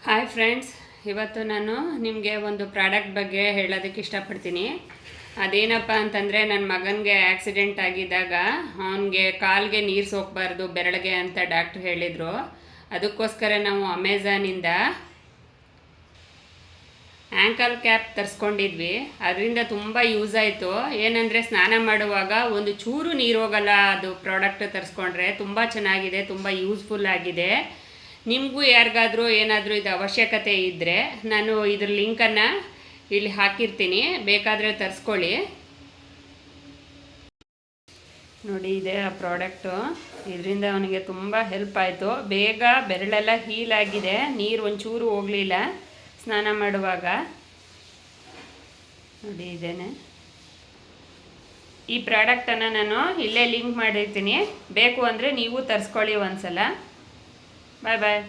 Hi friends, ಇವತ್ತು ನಾನು ನಿಮಗೆ ಒಂದು ಪ್ರಾಡಕ್ಟ್ ಬಗ್ಗೆ ಹೇಳೋದಕ್ಕೆ ಇಷ್ಟಪಡ್ತೀನಿ. ಅದೇನಪ್ಪ ಅಂತಂದರೆ, ನನ್ನ ಮಗನಿಗೆ ಆಕ್ಸಿಡೆಂಟ್ ಆಗಿದ್ದಾಗ ಅವನಿಗೆ ಕಾಲಿಗೆ ನೀರು ಸೋಕಬಾರ್ದು ಬೆರಳಿಗೆ ಅಂತ ಡಾಕ್ಟ್ರು ಹೇಳಿದರು. ಅದಕ್ಕೋಸ್ಕರ ನಾವು ಅಮೆಝಾನಿಂದ ಆ್ಯಂಕಲ್ ಕ್ಯಾಪ್ ತರಿಸ್ಕೊಂಡಿದ್ವಿ. ಅದರಿಂದ ತುಂಬ ಯೂಸ್ ಆಯಿತು. ಏನಂದರೆ, ಸ್ನಾನ ಮಾಡುವಾಗ ಒಂದು ಚೂರು ನೀರು ಹೋಗಲ್ಲ. ಅದು ಪ್ರಾಡಕ್ಟ್ ತರಿಸ್ಕೊಂಡ್ರೆ ತುಂಬ ಚೆನ್ನಾಗಿದೆ, ತುಂಬ ಯೂಸ್ಫುಲ್ ಆಗಿದೆ. ನಿಮಗೂ ಯಾರಿಗಾದರೂ ಏನಾದರೂ ಇದು ಅವಶ್ಯಕತೆ ಇದ್ದರೆ ನಾನು ಇದ್ರ ಲಿಂಕನ್ನು ಇಲ್ಲಿ ಹಾಕಿರ್ತೀನಿ, ಬೇಕಾದರೆ ತರಿಸ್ಕೊಳ್ಳಿ. ನೋಡಿ, ಇದೆ ಆ ಪ್ರಾಡಕ್ಟು. ಇದರಿಂದ ಅವನಿಗೆ ತುಂಬ ಹೆಲ್ಪ್ ಆಯಿತು. ಬೇಗ ಬೆರಳೆಲ್ಲ ಹೀಲ್ ಆಗಿದೆ, ನೀರು ಒಂಚೂರು ಹೋಗಲಿಲ್ಲ ಸ್ನಾನ ಮಾಡುವಾಗ. ನೋಡಿ, ಇದೇನೆ ಈ ಪ್ರಾಡಕ್ಟನ್ನು ನಾನು ಇಲ್ಲೇ ಲಿಂಕ್ ಮಾಡಿರ್ತೀನಿ. ಬೇಕು ಅಂದರೆ ನೀವು ತರಿಸ್ಕೊಳ್ಳಿ ಒಂದ್ಸಲ. ಬಾಯ್ ಬಾಯ್.